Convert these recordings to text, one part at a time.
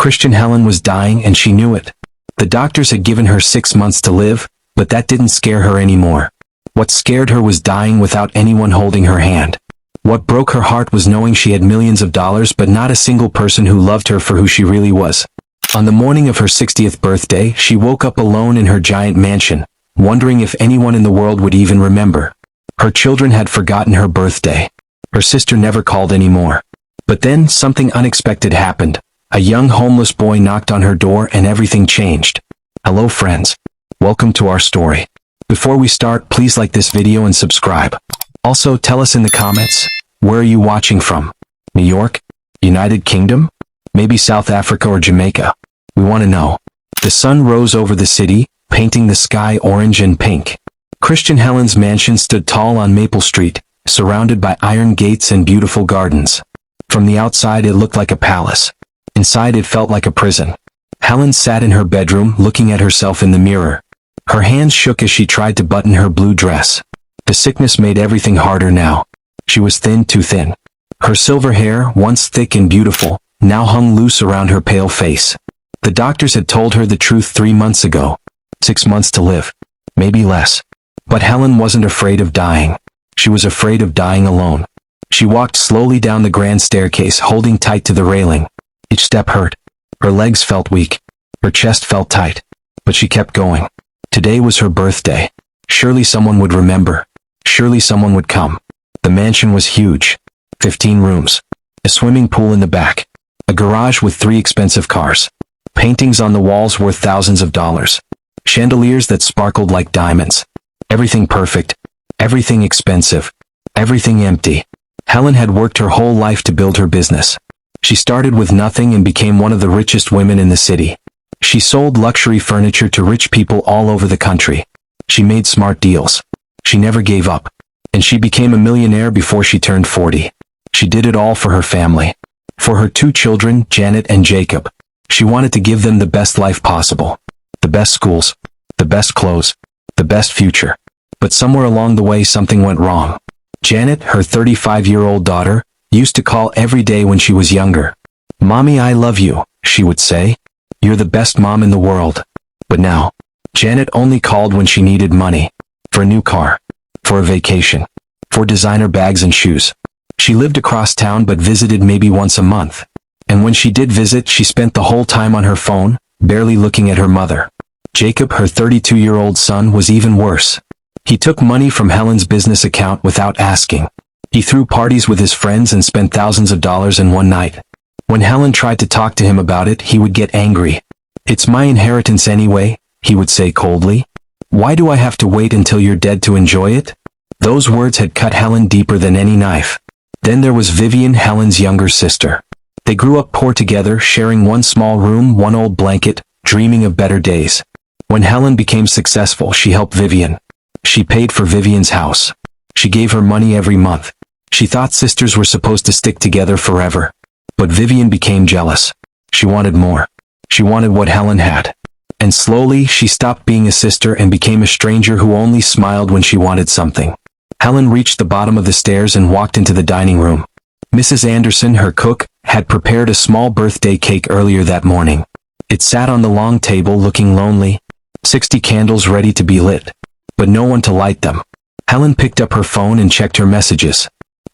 Christian Helen was dying and she knew it. The doctors had given her 6 months to live, but that didn't scare her anymore. What scared her was dying without anyone holding her hand. What broke her heart was knowing she had millions of dollars but not a single person who loved her for who she really was. On the morning of her 60th birthday, she woke up alone in her giant mansion, wondering if anyone in the world would even remember. Her children had forgotten her birthday. Her sister never called anymore. But then something unexpected happened. A young homeless boy knocked on her door and everything changed. Hello friends. Welcome to our story. Before we start, please like this video and subscribe. Also, tell us in the comments, where are you watching from? New York? United Kingdom? Maybe South Africa or Jamaica? We want to know. The sun rose over the city, painting the sky orange and pink. Christian Helen's mansion stood tall on Maple Street, surrounded by iron gates and beautiful gardens. From the outside it looked like a palace. Inside it felt like a prison. Helen sat in her bedroom looking at herself in the mirror. Her hands shook as she tried to button her blue dress. The sickness made everything harder now. She was thin, too thin. Her silver hair, once thick and beautiful, now hung loose around her pale face. The doctors had told her the truth 3 months ago. 6 months to live. Maybe less. But Helen wasn't afraid of dying. She was afraid of dying alone. She walked slowly down the grand staircase, holding tight to the railing. Each step hurt. Her legs felt weak. Her chest felt tight. But she kept going. Today was her birthday. Surely someone would remember. Surely someone would come. The mansion was huge. 15 rooms. A swimming pool in the back. A garage with 3 expensive cars. Paintings on the walls worth thousands of dollars. Chandeliers that sparkled like diamonds. Everything perfect. Everything expensive. Everything empty. Helen had worked her whole life to build her business. She started with nothing and became one of the richest women in the city. She sold luxury furniture to rich people all over the country. She made smart deals. She never gave up. And she became a millionaire before she turned 40. She did it all for her family. For her 2 children, Janet and Jacob. She wanted to give them the best life possible. The best schools. The best clothes. The best future. But somewhere along the way something went wrong. Janet, her 35-year-old daughter, used to call every day when she was younger. "Mommy, I love you," she would say. "You're the best mom in the world." But now, Janet only called when she needed money. For a new car. For a vacation. For designer bags and shoes. She lived across town but visited maybe once a month. And when she did visit, she spent the whole time on her phone, barely looking at her mother. Jacob, her 32-year-old son, was even worse. He took money from Helen's business account without asking. He threw parties with his friends and spent thousands of dollars in one night. When Helen tried to talk to him about it, he would get angry. "It's my inheritance anyway," he would say coldly. "Why do I have to wait until you're dead to enjoy it?" Those words had cut Helen deeper than any knife. Then there was Vivian, Helen's younger sister. They grew up poor together, sharing one small room, one old blanket, dreaming of better days. When Helen became successful, she helped Vivian. She paid for Vivian's house. She gave her money every month. She thought sisters were supposed to stick together forever. But Vivian became jealous. She wanted more. She wanted what Helen had. And slowly, she stopped being a sister and became a stranger who only smiled when she wanted something. Helen reached the bottom of the stairs and walked into the dining room. Mrs. Anderson, her cook, had prepared a small birthday cake earlier that morning. It sat on the long table looking lonely. 60 candles ready to be lit. But no one to light them. Helen picked up her phone and checked her messages.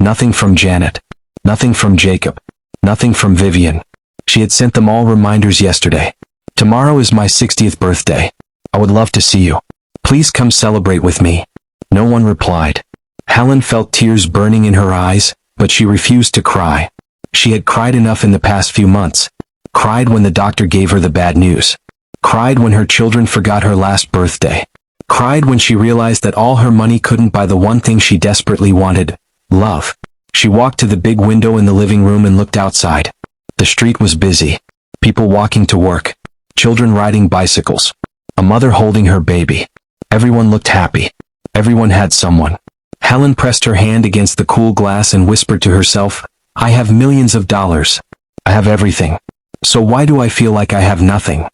Nothing from Janet. Nothing from Jacob. Nothing from Vivian. She had sent them all reminders yesterday. "Tomorrow is my 60th birthday. I would love to see you. Please come celebrate with me." No one replied. Helen felt tears burning in her eyes, but she refused to cry. She had cried enough in the past few months. Cried when the doctor gave her the bad news. Cried when her children forgot her last birthday. Cried when she realized that all her money couldn't buy the one thing she desperately wanted, love. She walked to the big window in the living room and looked outside. The street was busy. People walking to work. Children riding bicycles. A mother holding her baby. Everyone looked happy. Everyone had someone. Helen pressed her hand against the cool glass and whispered to herself, "I have millions of dollars. I have everything. So why do I feel like I have nothing?"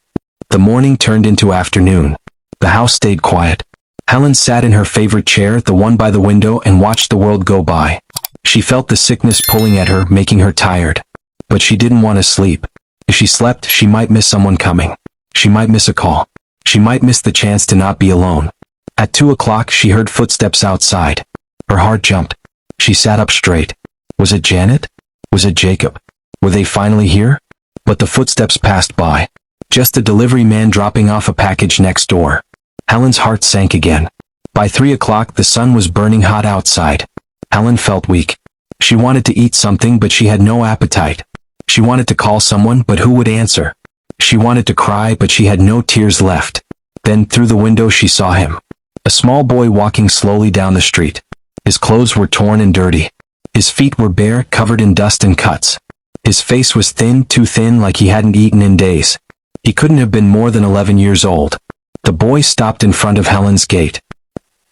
The morning turned into afternoon. The house stayed quiet. Helen sat in her favorite chair, the one by the window, and watched the world go by. She felt the sickness pulling at her, making her tired. But she didn't want to sleep. If she slept, she might miss someone coming. She might miss a call. She might miss the chance to not be alone. At 2 o'clock, she heard footsteps outside. Her heart jumped. She sat up straight. Was it Janet? Was it Jacob? Were they finally here? But the footsteps passed by. Just a delivery man dropping off a package next door. Helen's heart sank again. By 3 o'clock, the sun was burning hot outside. Helen felt weak. She wanted to eat something, but she had no appetite. She wanted to call someone, but who would answer? She wanted to cry, but she had no tears left. Then, through the window, she saw him. A small boy walking slowly down the street. His clothes were torn and dirty. His feet were bare, covered in dust and cuts. His face was thin, too thin, like he hadn't eaten in days. He couldn't have been more than 11 years old. The boy stopped in front of Helen's gate.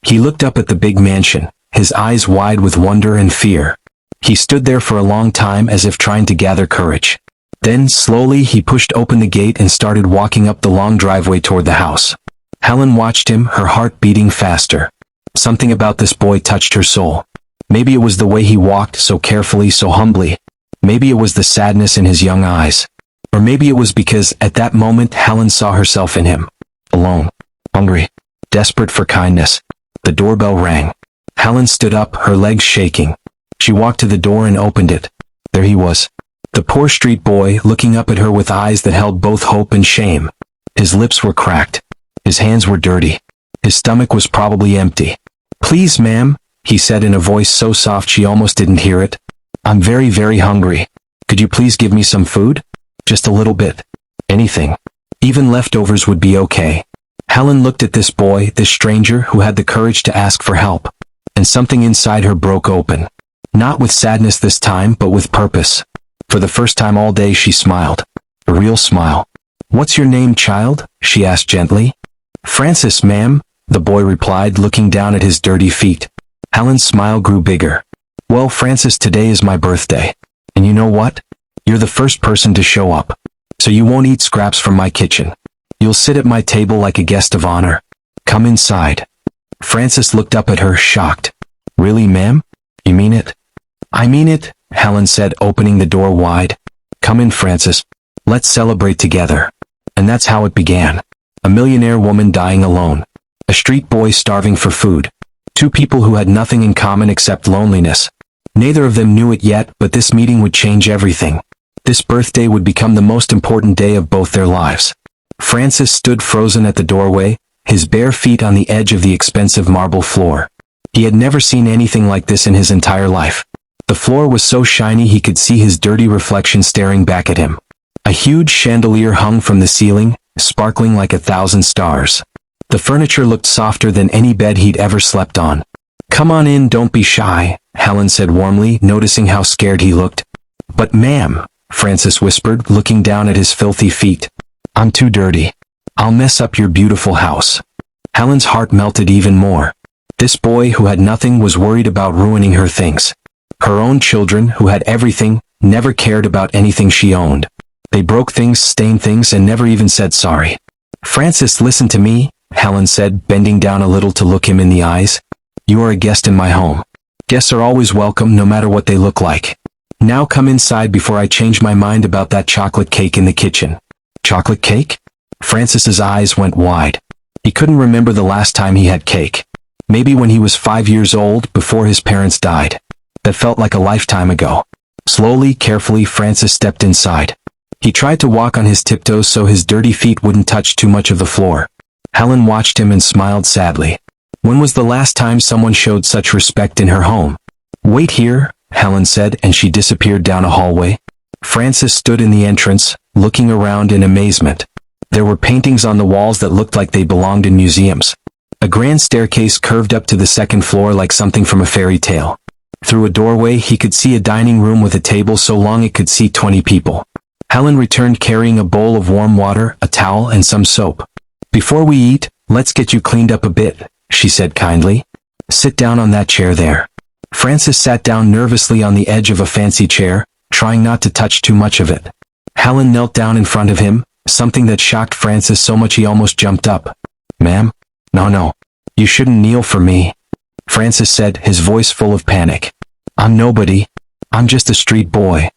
He looked up at the big mansion, his eyes wide with wonder and fear. He stood there for a long time as if trying to gather courage. Then, slowly, he pushed open the gate and started walking up the long driveway toward the house. Helen watched him, her heart beating faster. Something about this boy touched her soul. Maybe it was the way he walked, so carefully, so humbly. Maybe it was the sadness in his young eyes. Or maybe it was because, at that moment, Helen saw herself in him. Alone. Hungry. Desperate for kindness. The doorbell rang. Helen stood up, her legs shaking. She walked to the door and opened it. There he was. The poor street boy, looking up at her with eyes that held both hope and shame. His lips were cracked. His hands were dirty. His stomach was probably empty. "Please, ma'am," he said in a voice so soft she almost didn't hear it. "I'm very, very hungry. Could you please give me some food? Just a little bit. Anything. Even leftovers would be okay." Helen looked at this boy, this stranger who had the courage to ask for help. And something inside her broke open. Not with sadness this time, but with purpose. For the first time all day she smiled. A real smile. "What's your name, child?" she asked gently. "Francis, ma'am," the boy replied, looking down at his dirty feet. Helen's smile grew bigger. "Well, Francis, today is my birthday. And you know what? You're the first person to show up. So you won't eat scraps from my kitchen. You'll sit at my table like a guest of honor. Come inside." Francis looked up at her, shocked. "Really, ma'am? You mean it?" "I mean it," Helen said, opening the door wide. "Come in, Francis. Let's celebrate together." And that's how it began. A millionaire woman dying alone. A street boy starving for food. Two people who had nothing in common except loneliness. Neither of them knew it yet, but this meeting would change everything. This birthday would become the most important day of both their lives. Francis stood frozen at the doorway, his bare feet on the edge of the expensive marble floor. He had never seen anything like this in his entire life. The floor was so shiny he could see his dirty reflection staring back at him. A huge chandelier hung from the ceiling, sparkling like 1,000 stars. The furniture looked softer than any bed he'd ever slept on. "Come on in, don't be shy," Helen said warmly, noticing how scared he looked. "But ma'am," Francis whispered, looking down at his filthy feet. "I'm too dirty. I'll mess up your beautiful house." Helen's heart melted even more. This boy who had nothing was worried about ruining her things. Her own children, who had everything, never cared about anything she owned. They broke things, stained things, and never even said sorry. "Francis, listen to me," Helen said, bending down a little to look him in the eyes. "You are a guest in my home. Guests are always welcome, no matter what they look like. Now come inside before I change my mind about that chocolate cake in the kitchen." "Chocolate cake?" Francis's eyes went wide. He couldn't remember the last time he had cake. Maybe when he was 5 years old, before his parents died. That felt like a lifetime ago. Slowly, carefully, Francis stepped inside. He tried to walk on his tiptoes so his dirty feet wouldn't touch too much of the floor. Helen watched him and smiled sadly. When was the last time someone showed such respect in her home? "Wait here," Helen said, and she disappeared down a hallway. Francis stood in the entrance, looking around in amazement. There were paintings on the walls that looked like they belonged in museums. A grand staircase curved up to the second floor like something from a fairy tale. Through a doorway he could see a dining room with a table so long it could seat 20 people. Helen returned carrying a bowl of warm water, a towel, and some soap. "Before we eat, let's get you cleaned up a bit," she said kindly. "Sit down on that chair there." Francis sat down nervously on the edge of a fancy chair, trying not to touch too much of it. Helen knelt down in front of him, something that shocked Francis so much he almost jumped up. "Ma'am? No. You shouldn't kneel for me," Francis said, his voice full of panic. "I'm nobody. I'm just a street boy."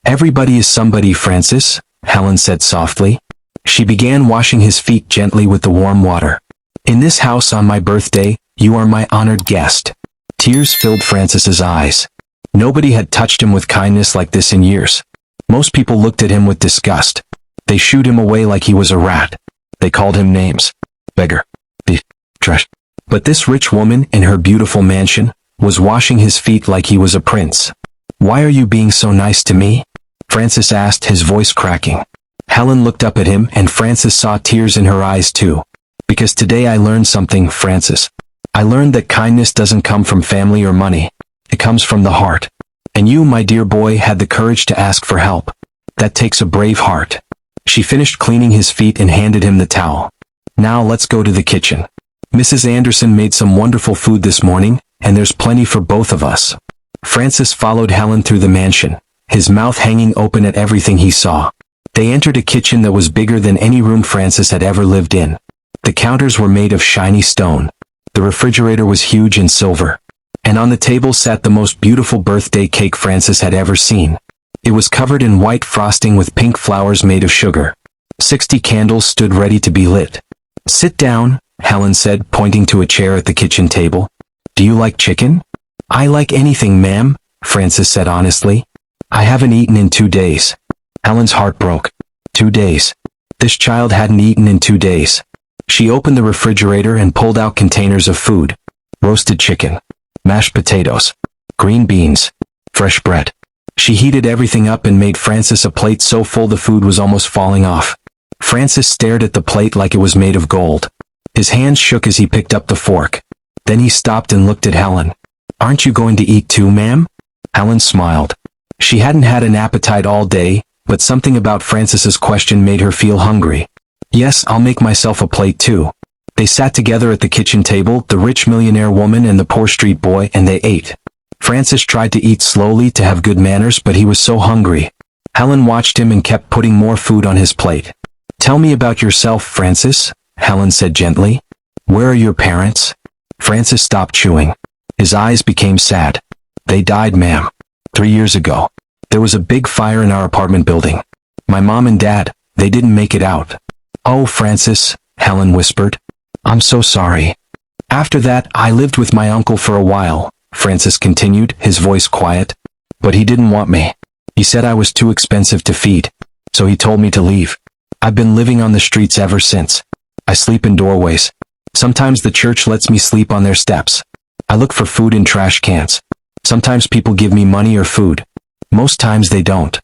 "Everybody is somebody, Francis," Helen said softly. She began washing his feet gently with the warm water. In this house on my birthday, you are my honored guest. Tears filled Francis's eyes. Nobody had touched him with kindness like this in years. Most people looked at him with disgust. They shooed him away like he was a rat. They called him names. Beggar. Thief. Trash. But this rich woman in her beautiful mansion was washing his feet like he was a prince. Why are you being so nice to me? Francis asked, his voice cracking. Helen looked up at him and Francis saw tears in her eyes too. Because today I learned something, Francis. I learned that kindness doesn't come from family or money. It comes from the heart. And you, my dear boy, had the courage to ask for help. That takes a brave heart. She finished cleaning his feet and handed him the towel. Now let's go to the kitchen. Mrs. Anderson made some wonderful food this morning, and there's plenty for both of us. Francis followed Helen through the mansion, his mouth hanging open at everything he saw. They entered a kitchen that was bigger than any room Francis had ever lived in. The counters were made of shiny stone. The refrigerator was huge and silver. And on the table sat the most beautiful birthday cake Francis had ever seen. It was covered in white frosting with pink flowers made of sugar. 60 candles stood ready to be lit. Sit down, Helen said, pointing to a chair at the kitchen table. Do you like chicken? I like anything, ma'am, Francis said honestly. I haven't eaten in 2 days. Helen's heart broke. 2 days. This child hadn't eaten in 2 days. She opened the refrigerator and pulled out containers of food. Roasted chicken. Mashed potatoes. Green beans. Fresh bread. She heated everything up and made Francis a plate so full the food was almost falling off. Francis stared at the plate like it was made of gold. His hands shook as he picked up the fork. Then he stopped and looked at Helen. Aren't you going to eat too, ma'am? Helen smiled. She hadn't had an appetite all day, but something about Francis's question made her feel hungry. Yes, I'll make myself a plate too. They sat together at the kitchen table, the rich millionaire woman and the poor street boy, and they ate. Francis tried to eat slowly to have good manners, but he was so hungry. Helen watched him and kept putting more food on his plate. Tell me about yourself, Francis, Helen said gently. Where are your parents? Francis stopped chewing. His eyes became sad. They died, ma'am. 3 years ago. There was a big fire in our apartment building. My mom and dad, they didn't make it out. Oh, Francis, Helen whispered. I'm so sorry. After that, I lived with my uncle for a while, Francis continued, his voice quiet. But he didn't want me. He said I was too expensive to feed. So he told me to leave. I've been living on the streets ever since. I sleep in doorways. Sometimes the church lets me sleep on their steps. I look for food in trash cans. Sometimes people give me money or food. Most times they don't.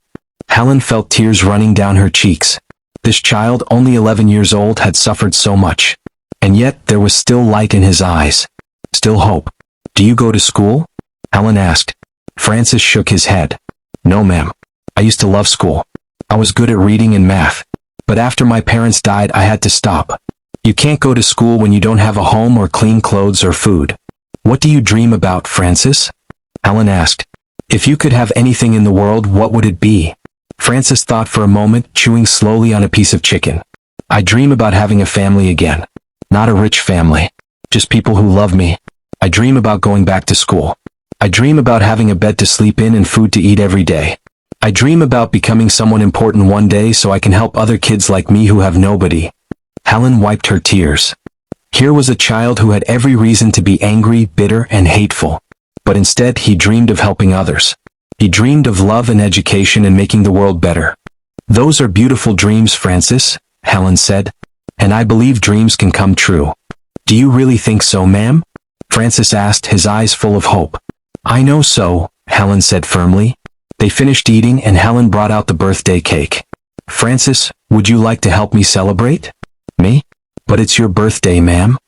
Helen felt tears running down her cheeks. This child, only 11 years old, had suffered so much. And yet, there was still light in his eyes. Still hope. Do you go to school? Helen asked. Francis shook his head. No, ma'am. I used to love school. I was good at reading and math. But after my parents died, I had to stop. You can't go to school when you don't have a home or clean clothes or food. What do you dream about, Francis? Helen asked. If you could have anything in the world, what would it be? Francis thought for a moment, chewing slowly on a piece of chicken. I dream about having a family again. Not a rich family. Just people who love me. I dream about going back to school. I dream about having a bed to sleep in and food to eat every day. I dream about becoming someone important one day so I can help other kids like me who have nobody. Helen wiped her tears. Here was a child who had every reason to be angry, bitter, and hateful. But instead, he dreamed of helping others. He dreamed of love and education and making the world better. Those are beautiful dreams, Francis, Helen said. And I believe dreams can come true. Do you really think so, ma'am? Francis asked, his eyes full of hope. I know so, Helen said firmly. They finished eating and Helen brought out the birthday cake. Francis, would you like to help me celebrate? Me? But it's your birthday, ma'am.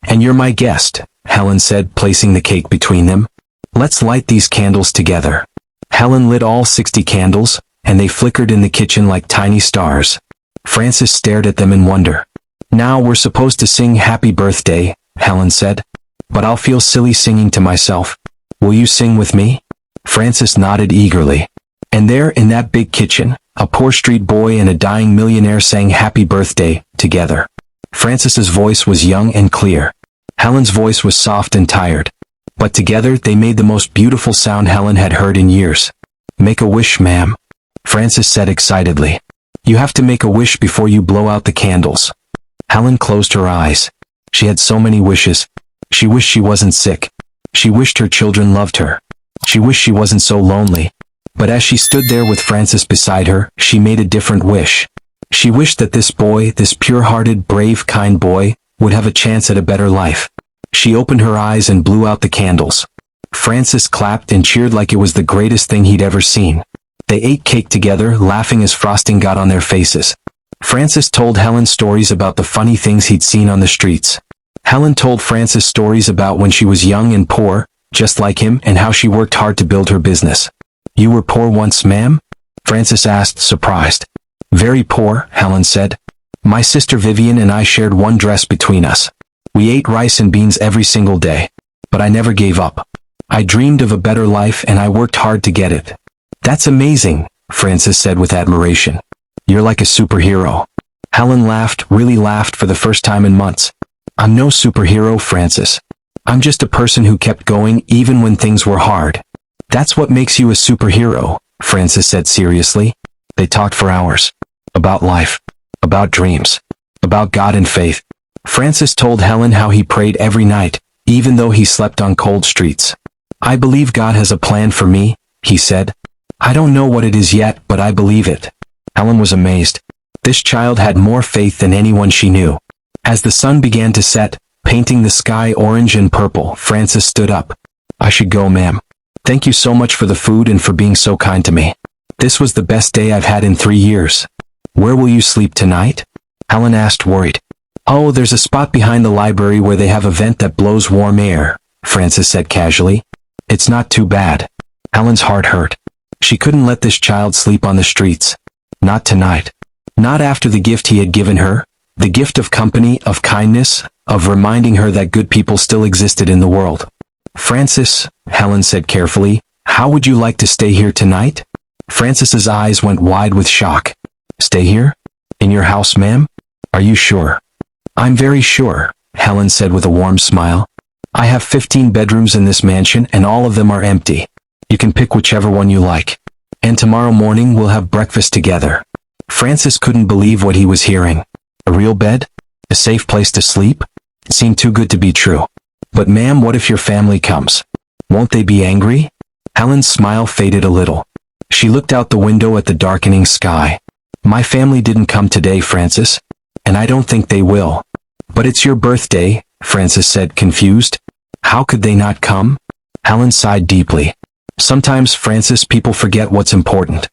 And you're my guest, Helen said, placing the cake between them. Let's light these candles together. Helen lit all 60 candles, and they flickered in the kitchen like tiny stars. Francis stared at them in wonder. Now we're supposed to sing Happy Birthday, Helen said. But I'll feel silly singing to myself. Will you sing with me? Francis nodded eagerly. And there, in that big kitchen, a poor street boy and a dying millionaire sang Happy Birthday together. Francis's voice was young and clear. Helen's voice was soft and tired. But together they made the most beautiful sound Helen had heard in years. Make a wish, ma'am, Francis said excitedly. You have to make a wish before you blow out the candles. Helen closed her eyes. She had so many wishes. She wished she wasn't sick. She wished her children loved her. She wished she wasn't so lonely. But as she stood there with Francis beside her, she made a different wish. She wished that this boy, this pure-hearted, brave, kind boy, would have a chance at a better life. She opened her eyes and blew out the candles. Francis clapped and cheered like it was the greatest thing he'd ever seen. They ate cake together, laughing as frosting got on their faces. Francis told Helen stories about the funny things he'd seen on the streets. Helen told Francis stories about when she was young and poor, just like him, and how she worked hard to build her business. You were poor once, ma'am? Francis asked, surprised. Very poor, Helen said. My sister Vivian and I shared one dress between us. We ate rice and beans every single day. But I never gave up. I dreamed of a better life and I worked hard to get it. That's amazing, Francis said with admiration. You're like a superhero. Helen laughed, really laughed for the first time in months. I'm no superhero, Francis. I'm just a person who kept going even when things were hard. That's what makes you a superhero, Francis said seriously. They talked for hours. About life. About dreams. About God and faith. Francis told Helen how he prayed every night, even though he slept on cold streets. I believe God has a plan for me, he said. I don't know what it is yet, but I believe it. Helen was amazed. This child had more faith than anyone she knew. As the sun began to set, painting the sky orange and purple, Francis stood up. I should go, ma'am. Thank you so much for the food and for being so kind to me. This was the best day I've had in 3 years. Where will you sleep tonight? Helen asked, worried. Oh, there's a spot behind the library where they have a vent that blows warm air, Francis said casually. It's not too bad. Helen's heart hurt. She couldn't let this child sleep on the streets. Not tonight. Not after the gift he had given her. The gift of company, of kindness, of reminding her that good people still existed in the world. Francis, Helen said carefully, how would you like to stay here tonight? Francis's eyes went wide with shock. Stay here? In your house, ma'am? Are you sure? I'm very sure, Helen said with a warm smile. I have 15 bedrooms in this mansion and all of them are empty. You can pick whichever one you like. And tomorrow morning we'll have breakfast together. Francis couldn't believe what he was hearing. A real bed? A safe place to sleep? It seemed too good to be true. But ma'am, what if your family comes? Won't they be angry? Helen's smile faded a little. She looked out the window at the darkening sky. My family didn't come today, Francis. And I don't think they will. But it's your birthday, Francis said, confused. How could they not come? Helen sighed deeply. Sometimes, Francis, people forget what's important.